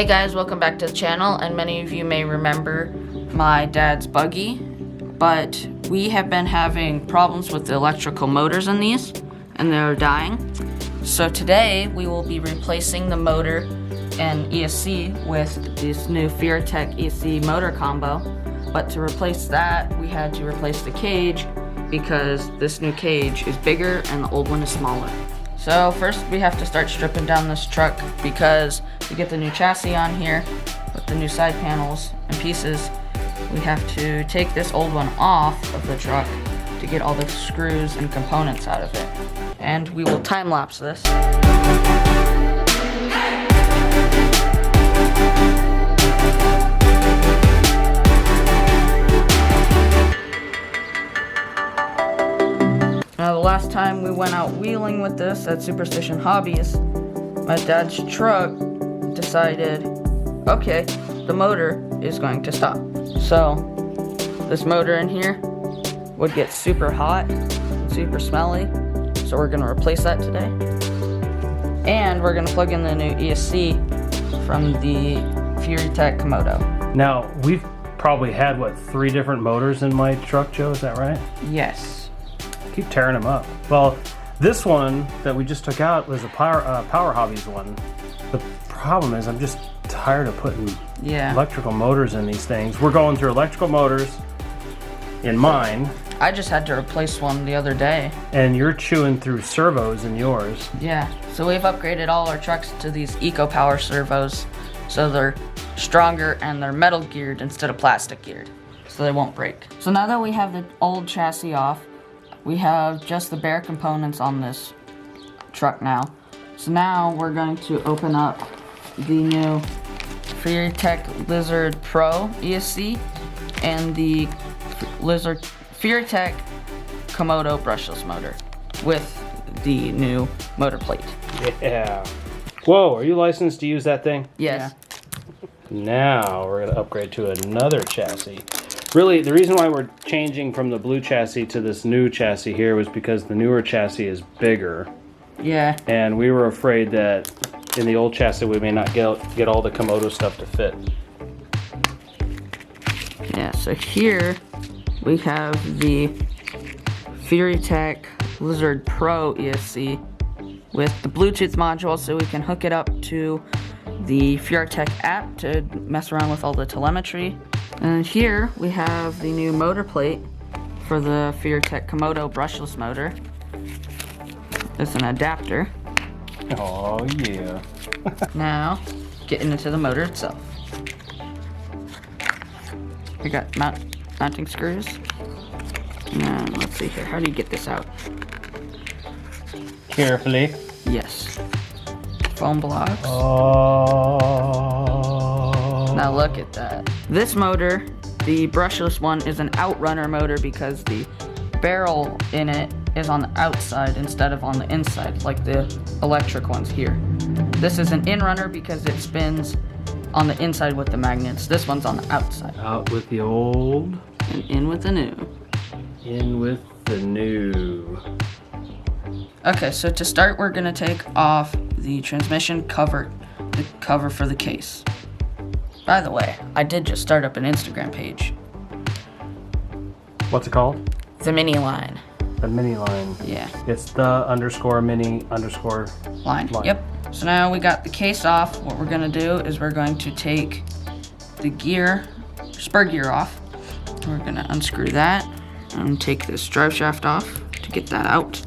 Hey guys, welcome back to the channel, and many of you may remember my dad's buggy, but we have been having problems with the electrical motors in these, and they're dying. So today we will be replacing the motor and ESC with this new Furitek ESC motor combo, but to replace that we had to replace the cage because this new cage is bigger and the old one is smaller. So first we have to start stripping down this truck because to get the new chassis on here with the new side panels and pieces, we have to take this old one off of the truck to get all the screws and components out of it. And we will time lapse this. Now, the last time we went out wheeling with this at Superstition Hobbies, my dad's truck decided, okay, the motor is going to stop. So this motor in here would get super hot, super smelly, so we're going to replace that today. And we're going to plug in the new ESC from the Furitek Komodo. Now, we've probably had, what, 3 different motors in my truck, Joe, is that right? Yes. Keep tearing them up. Well, this one that we just took out was a Power Hobbies one. The problem is I'm just tired of putting electrical motors in these things. We're going through electrical motors in mine. I just had to replace one the other day. And you're chewing through servos in yours. Yeah, so we've upgraded all our trucks to these EcoPower servos, so they're stronger and they're metal geared instead of plastic geared, so they won't break. So now that we have the old chassis off, we have just the bare components on this truck now. So now we're going to open up the new Furitek Lizard Pro ESC and the Furitek Komodo brushless motor with the new motor plate. Yeah. Whoa, are you licensed to use that thing? Yes. Yeah. Now we're going to upgrade to another chassis. Really, the reason why we're changing from the blue chassis to this new chassis here was because the newer chassis is bigger. Yeah. And we were afraid that in the old chassis we may not get all the Komodo stuff to fit. Yeah, so here we have the Furitek Lizard Pro ESC with the Bluetooth module so we can hook it up to the Furitek app to mess around with all the telemetry. And here we have the new motor plate for the Furitek Komodo brushless motor. It's an adapter. Oh yeah. Now, getting into the motor itself. We got mounting screws. And let's see here, how do you get this out? Carefully. Yes. Foam blocks. Oh. Now look at that. This motor, the brushless one, is an outrunner motor because the barrel in it is on the outside instead of on the inside, like the electric ones here. This is an in-runner because it spins on the inside with the magnets. This one's on the outside. Out with the old. And in with the new. In with the new. Okay, so to start, we're gonna take off the transmission cover, the cover for the case. By the way, I did just start up an Instagram page. What's it called? The Mini Line. The Mini Line. Yeah. It's the _mini_ line. Yep. So now we got the case off. What we're gonna do is we're going to take the spur gear off. We're gonna unscrew that and take this drive shaft off to get that out.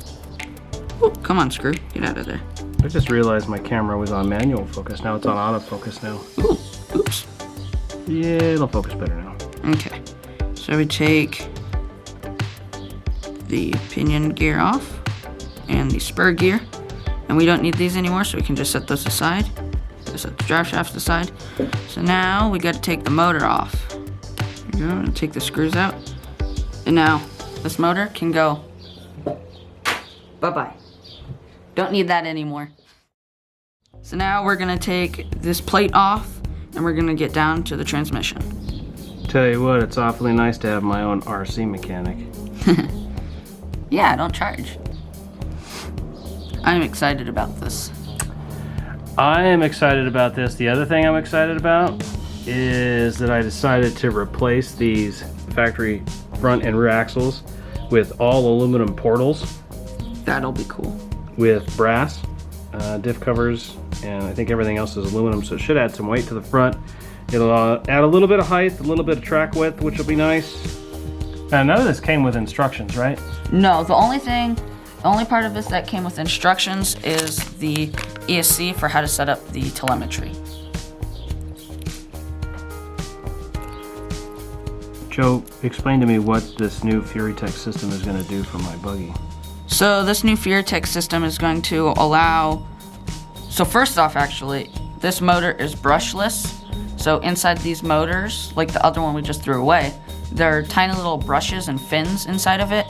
Ooh, come on, screw, get out of there. I just realized my camera was on manual focus. Now it's on autofocus now. Ooh, oops. Yeah, it'll focus better now. Okay. So we take the pinion gear off and the spur gear, and we don't need these anymore, so we can just set those aside. Just set the drive shafts aside. So now we got to take the motor off. There you go. And take the screws out, and now this motor can go bye-bye. Don't need that anymore. So now we're gonna take this plate off and we're gonna get down to the transmission. Tell you what, it's awfully nice to have my own RC mechanic. Yeah, don't charge. I'm excited about this. I am excited about this. The other thing I'm excited about is that I decided to replace these factory front and rear axles with all aluminum portals. That'll be cool. With brass diff covers, and I think everything else is aluminum, so it should add some weight to the front. It'll add a little bit of height, a little bit of track width, which will be nice. Now, none of this came with instructions, right? No, the only part of this that came with instructions is the ESC for how to set up the telemetry. Joe, explain to me what this new Furitek system is going to do for my buggy. So this new Furitek system is going to allow, so first off actually, this motor is brushless. So inside these motors, like the other one we just threw away, there are tiny little brushes and fins inside of it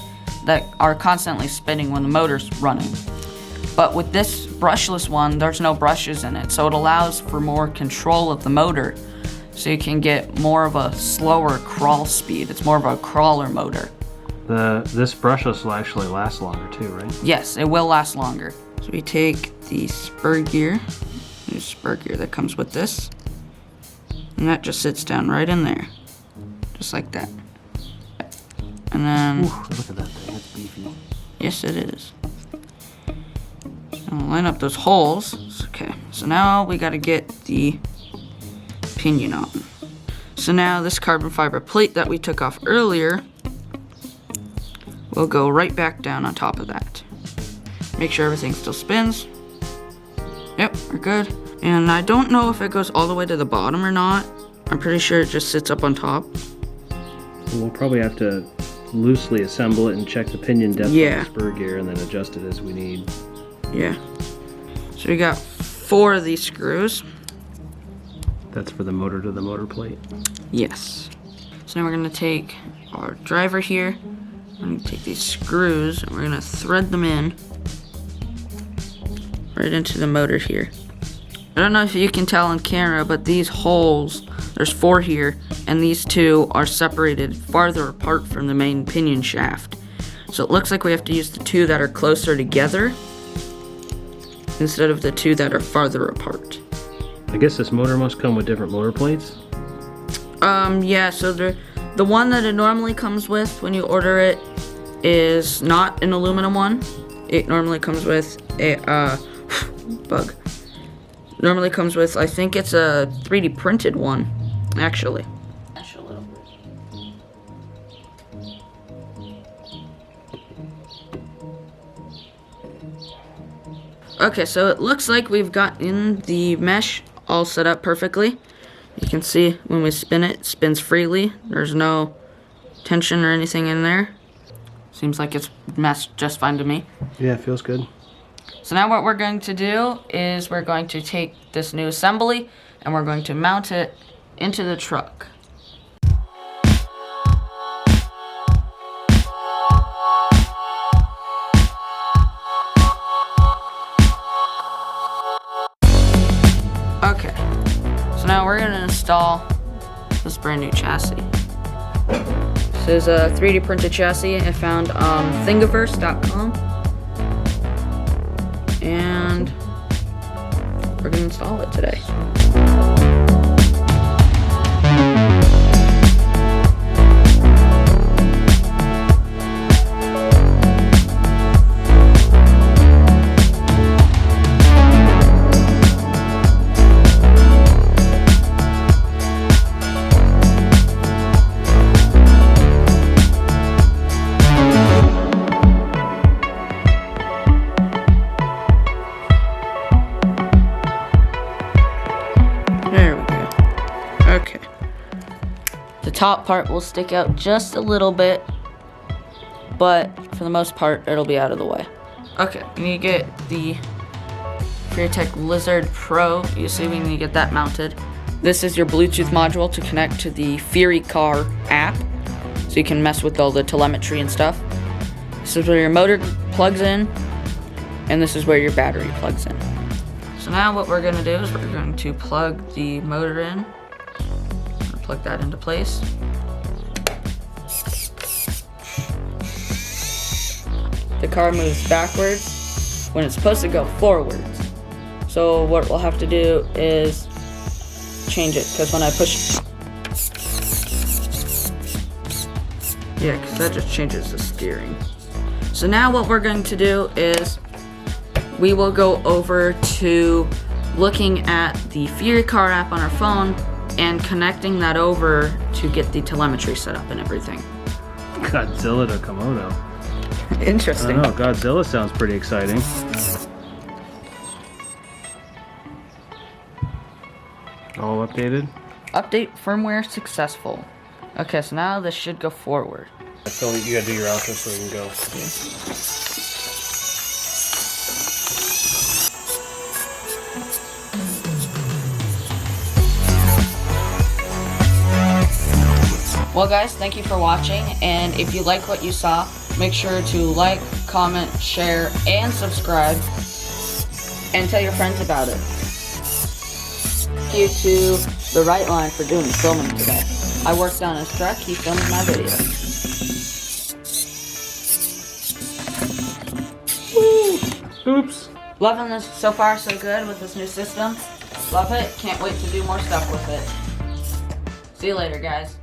that are constantly spinning when the motor's running. But with this brushless one, there's no brushes in it, so it allows for more control of the motor, so you can get more of a slower crawl speed. It's more of a crawler motor. This brushless will actually last longer too, right? Yes, it will last longer. So we take the spur gear, new spur gear that comes with this, and that just sits down right in there, just like that. And then, ooh, look at that thing, it's beefy. Yes, it is. So I'll line up those holes. Okay, so now we gotta get the pinion on. So now this carbon fiber plate that we took off earlier will go right back down on top of that. Make sure everything still spins. Yep, we're good. And I don't know if it goes all the way to the bottom or not. I'm pretty sure it just sits up on top. We'll probably have to loosely assemble it and check the pinion depth on the spur gear and then adjust it as we need. Yeah. So we got 4 of these screws. That's for the motor to the motor plate? Yes. So now we're gonna take our driver here. We're gonna take these screws and we're gonna thread them in right into the motor here. I don't know if you can tell on camera, but these holes, there's 4 here, and these 2 are separated farther apart from the main pinion shaft. So it looks like we have to use the 2 that are closer together instead of the 2 that are farther apart. I guess this motor must come with different motor plates? Yeah, so the one that it normally comes with when you order it is not an aluminum one. It normally comes with a, bug. Normally comes with, I think it's a 3D printed one, actually. Okay, so it looks like we've gotten the mesh all set up perfectly. You can see when we spin it, it spins freely. There's no tension or anything in there. Seems like it's meshed just fine to me. Yeah, it feels good. So now what we're going to do is we're going to take this new assembly and we're going to mount it into the truck. Okay, so now we're gonna install this brand new chassis. This is a 3D printed chassis I found on thingiverse.com. And we're gonna install it today. Top part will stick out just a little bit, but for the most part it'll be out of the way. Okay, we need to get the Furitek Lizard Pro. You see, we need to get that mounted. This is your Bluetooth module to connect to the Furicar app, so you can mess with all the telemetry and stuff. This is where your motor plugs in, and this is where your battery plugs in. So now what we're going to do is we're going to plug the motor in. Plug that into place. The car moves backwards when it's supposed to go forwards. So what we'll have to do is change it, because when I push, yeah, because that just changes the steering. So now what we're going to do is we will go over to looking at the Furitek app on our phone and connecting that over to get the telemetry set up and everything. Godzilla to Komodo. Interesting. I don't know, Godzilla sounds pretty exciting. All updated? Update firmware successful. Okay, so now this should go forward. So you gotta do your outro so we can go. Well guys, thank you for watching, and if you like what you saw, make sure to like, comment, share, and subscribe, and tell your friends about it. Thank you to the Right Line for doing the filming today. I worked on his truck, he filmed my video. Woo! Oops! Loving this so far, so good with this new system. Love it, can't wait to do more stuff with it. See you later, guys.